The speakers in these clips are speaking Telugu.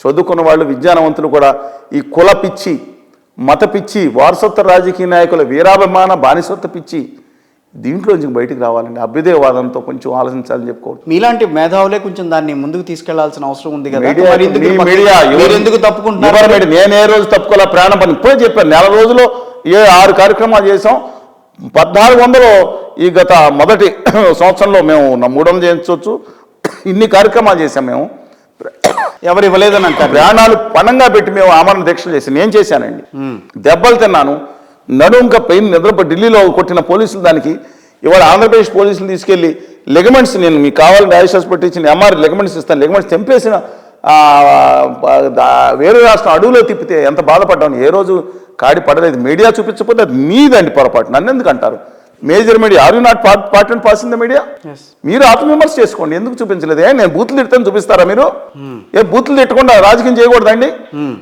చదువుకున్న వాళ్ళు విజ్ఞానవంతులు కూడా ఈ కుల పిచ్చి, మత పిచ్చి, వారసత్వ రాజకీయ నాయకుల వీరాభిమాన బానిసత్వ పిచ్చి దీంట్లో నుంచి బయటికి రావాలండి. అభ్యుదయవాదంతో కొంచెం ఆలోచించాలని చెప్పుకోవచ్చు. మీలాంటి మేధావులే కొంచెం దాన్ని ముందుకు తీసుకెళ్లాల్సిన అవసరం ఉంది కదా. మీడియా ఎందుకు తప్పుకుంటున్నారు? నేను ఏ రోజు తప్పుకోలే, ప్రాణం పని ఇప్పుడే చెప్పాను. నెల రోజులు 6 కార్యక్రమాలు చేసాం. 1400 ఈ గత మొదటి సంవత్సరంలో మేము 300 చేయించవచ్చు. ఇన్ని కార్యక్రమాలు చేశాం. మేము ఎవరు ఇవ్వలేదని అంటారు. ప్రాణాలు పణంగా పెట్టి మేము ఆమరణ దీక్షలు చేసి నేను చేశానండి. దెబ్బలు తిన్నాను, నడుంక పెయిన్, నిద్రపై ఢిల్లీలో కొట్టిన పోలీసులు దానికి ఇవాళ ఆంధ్రప్రదేశ్ పోలీసులు తీసుకెళ్లి లెగమెంట్స్, నేను మీకు కావాలని డాషెస్ పెట్టించిన ఎంఆర్ లెగమెంట్స్ ఇస్తాను, లెగమెంట్స్ తెంపేసిన వేరే రాష్ట్రం అడవులో తిప్పితే ఎంత బాధపడ్డాను. ఏ రోజు కాడి పడలేదు. మీడియా చూపించకపోతే అది మీదండి పొరపాటు. నన్ను ఎందుకు అంటారు? Major media, are you not part and pass in the media? మీరు ఆత్మవిమర్శ చేసుకోండి. ఎందుకు చూపించలేదు? నేను బూతులు తిడతాను చూపిస్తారా మీరు? బూతులు తిట్టకుండా రాజకీయం చేయకూడదండి.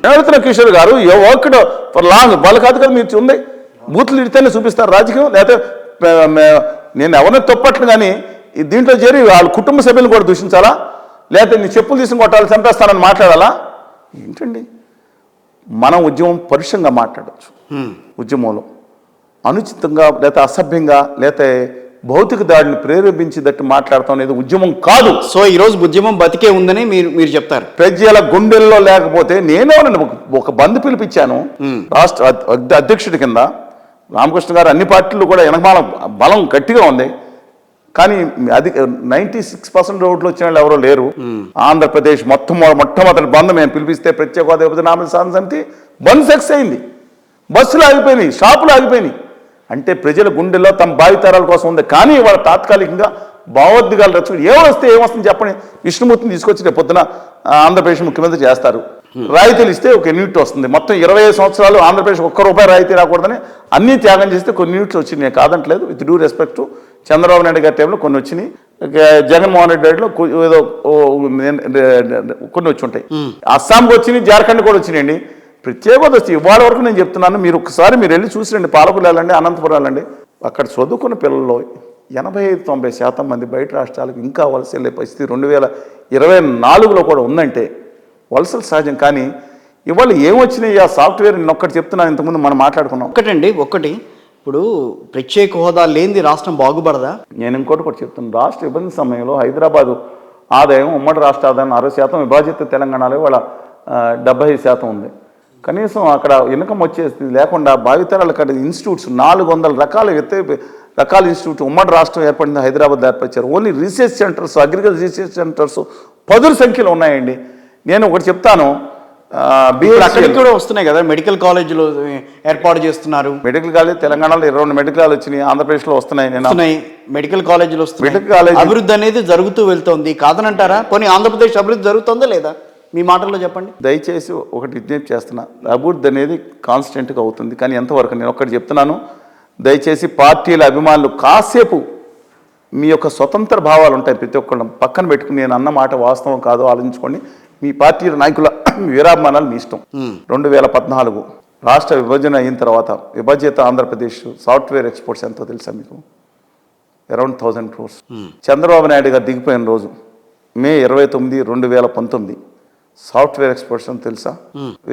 అడుగుతున్న కిషోర్ గారు ఏ వర్క్డ్ ఫర్ లాంగ్ వాళ్ళు కాదు కదా మీరు ఉంది. బూతులు తిడితేనే చూపిస్తారు రాజకీయం. లేకపోతే నేను ఎవరిని తప్పట్లు కానీ దీంట్లో చేరి వాళ్ళ కుటుంబ సభ్యులను కూడా దూషించాలా? లేకపోతే నీ చెప్పులు తీసుకుని కొట్టాలి, చంపేస్తానని మాట్లాడాలా? ఏంటండి? మనం ఉద్యమం పరుషంగా మాట్లాడచ్చు. ఉద్యమంలో అనుచితంగా లేకపోతే అసభ్యంగా లేకపోతే భౌతిక దాడిని ప్రేరేపించేటట్టు మాట్లాడతాం అనేది ఉద్యమం కాదు. సో ఈరోజు ఉద్యమం బతికే ఉందని మీరు చెప్తారు. ప్రజల గుండెల్లో లేకపోతే నేనే ఒక బంద్ పిలిపించాను రాష్ట్ర అధ్యక్షుడి కింద. రామకృష్ణ గారు అన్ని పార్టీలు కూడా వెనకమాల బలం గట్టిగా ఉంది. కానీ అది 96% ఓట్లు వచ్చిన వాళ్ళు ఎవరో లేరు. ఆంధ్రప్రదేశ్ మొట్టమొదటి బంద్ మేము పిలిపిస్తే ప్రత్యేక హోదా విభజన సాధన సమితి బంద్ సక్సెస్ అయింది. బస్సులు ఆగిపోయినాయి, షాపులు ఆగిపోయినాయి. అంటే ప్రజల గుండెల్లో తమ భావితరాల కోసం ఉంది. కానీ వాళ్ళ తాత్కాలికంగా భావోద్వేగాలు రచ్చుకుని ఏమొస్తే ఏమొస్తుంది చెప్పండి. విష్ణుమూర్తిని తీసుకొచ్చి రేపు పొద్దున ఆంధ్రప్రదేశ్ ముఖ్యమంత్రి చేస్తారు. రాయితీలు ఇస్తే ఒక యూనిట్ వస్తుంది. మొత్తం 25 సంవత్సరాలు ఆంధ్రప్రదేశ్ ₹1 రాయితీ రాకూడదని అన్నీ త్యాగం చేస్తే కొన్ని యూనిట్లు వచ్చినాయి. నేను కాదంటలేదు. With due respect Chandrababu Naidu గారి టైంలో కొన్ని వచ్చినాయి. జగన్మోహన్ రెడ్డి గారిలో ఏదో కొన్ని వచ్చి ఉంటాయి. అస్సాంకి వచ్చినాయి, జార్ఖండ్ కూడా వచ్చినాయండి. ప్రత్యేక వస్తే ఇవాళ వరకు నేను చెప్తున్నాను. మీరు ఒకసారి మీరు వెళ్ళి చూసిరండి. పాలకులు వెళ్ళండి, అనంతపురం వెళ్ళండి. అక్కడ చదువుకున్న పిల్లల్లో 85-90% మంది బయట రాష్ట్రాలకు ఇంకా వలస వెళ్ళే పరిస్థితి 2024లో కూడా ఉందంటే వలసలు సహజం. కానీ ఇవాళ ఏమొచ్చినాయి ఆ సాఫ్ట్వేర్? నేను ఒక్కటి చెప్తున్నాను, ఇంతకుముందు మనం మాట్లాడుకున్నాం. ఒకటి ఇప్పుడు ప్రత్యేక హోదా లేనిది రాష్ట్రం బాగుపడదా? నేను ఇంకోటి చెప్తున్నాను. రాష్ట్ర విభజన సమయంలో హైదరాబాదు ఆదాయం ఉమ్మడి రాష్ట్ర ఆదాయం 60%, విభజిత తెలంగాణలో వాళ్ళ 70% ఉంది. కనీసం అక్కడ ఇన్కమ్ వచ్చేది లేకుండా భావితరాల కట్ట ఇన్స్టిట్యూట్స్ 400 రకాల ఇన్స్టిట్యూట్ ఉమ్మడి రాష్ట్రం ఏర్పడింది. హైదరాబాద్ ఏర్పరిచారు. Only research centres, agriculture research centres 10 సంఖ్యలో ఉన్నాయండి. నేను ఒకటి చెప్తాను. అక్కడికి కూడా వస్తున్నాయి కదా, మెడికల్ కాలేజీలు ఏర్పాటు చేస్తున్నారు. మెడికల్ కాలేజ్ తెలంగాణలో 22 మెడికల్ కాలేజ్ వచ్చినాయి. ఆంధ్రప్రదేశ్లో వస్తున్నాయి. మెడికల్ కాలేజీలు వస్తున్నాయి. మెడికల్ కాలేజ్ అభివృద్ధి అనేది జరుగుతూ వెళ్తోంది. కాదనంటారా? పోనీ ఆంధ్రప్రదేశ్ అభివృద్ధి జరుగుతుందా లేదా? మీ మాటల్లో చెప్పండి. దయచేసి ఒకటి విజ్ఞప్తి చేస్తున్నా. అభివృద్ధి అనేది కాన్స్టెంట్గా అవుతుంది. కానీ ఎంతవరకు? నేను ఒకటి చెప్తున్నాను. దయచేసి పార్టీల అభిమానులు కాసేపు మీ యొక్క స్వతంత్ర భావాలు ఉంటాయి. ప్రతి ఒక్కళ్ళం పక్కన పెట్టుకుని నేను అన్న మాట వాస్తవం కాదో ఆలోచించుకోండి. మీ పార్టీ నాయకుల వీరాభిమానాలు మీ ఇష్టం. 2014 రాష్ట్ర విభజన అయిన తర్వాత విభజిత ఆంధ్రప్రదేశ్ సాఫ్ట్వేర్ ఎక్స్పోర్ట్స్ ఎంతో తెలుసా మీకు? Around 1000 crores. చంద్రబాబు నాయుడు గారు దిగిపోయిన రోజు మే 29, 2019 సాఫ్ట్వేర్ ఎక్స్పోర్ట్స్ అని తెలుసా?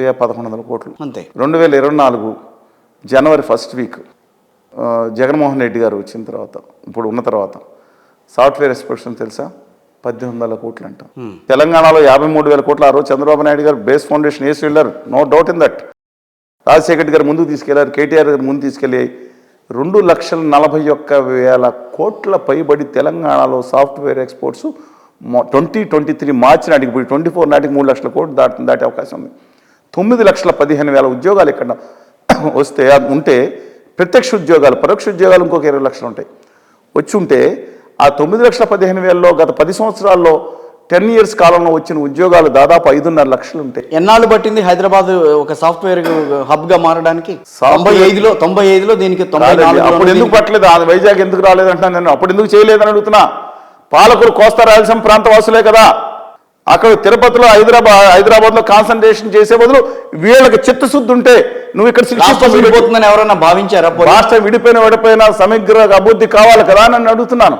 1100 కోట్లు. 2024 జనవరి 1st వీక్ జగన్మోహన్ రెడ్డి గారు వచ్చిన తర్వాత, ఇప్పుడు ఉన్న తర్వాత సాఫ్ట్వేర్ ఎక్స్పోర్ట్స్ అని తెలుసా? 1800 కోట్లు అంట. తెలంగాణలో 53,000 కోట్లు. ఆ రోజు చంద్రబాబు నాయుడు గారు బేస్ ఫౌండేషన్ వేసి వెళ్ళారు. No doubt in that. Rajasekhar Reddy గారు ముందుకు తీసుకెళ్లారు. కేటీఆర్ గారు ముందు తీసుకెళ్ళి 2,41,000 కోట్ల పైబడి తెలంగాణలో సాఫ్ట్వేర్ ఎక్స్పోర్ట్స్ 2023 మార్చి నాటికి, ఇప్పుడు 24 నాటికి 3 లక్షల కోట్లు దాటే అవకాశం ఉంది. 9,15,000 ఉద్యోగాలు ఇక్కడ వస్తే ఉంటే ప్రత్యక్ష ఉద్యోగాలు, పరోక్ష ఉద్యోగాలు ఇంకొక 20 లక్షలు ఉంటాయి. వచ్చి ఉంటే ఆ 9,15,000లో గత 10 సంవత్సరాల్లో 10 years కాలంలో వచ్చిన ఉద్యోగాలు దాదాపు 5.5 లక్షలు ఉంటాయి. ఎన్నాళ్ళు పట్టింది హైదరాబాద్ ఒక సాఫ్ట్వేర్ హబ్ గా మారడానికి? 95లో దీనికి 94. అప్పుడు ఎందుకు పట్టలేదు? వైజాగ్ ఎందుకు రాలేదంటున్నా నేను. అప్పుడు ఎందుకు చేయలేదని అడుగుతున్నా. పాలకులు కోస్తా రాయలసీమ ప్రాంత వాసులే కదా. అక్కడ తిరుపతిలో హైదరాబాద్లో కాన్సన్ట్రేషన్ చేసే బదులు వీళ్ళకి చిత్తశుద్ధి ఉంటే నువ్వు ఇక్కడ విడిపోతుందని ఎవరైనా భావించారా? రాష్ట్రం విడిపోయిన సమగ్ర అభివృద్ధి కావాలి కదా అని అడుగుతున్నాను.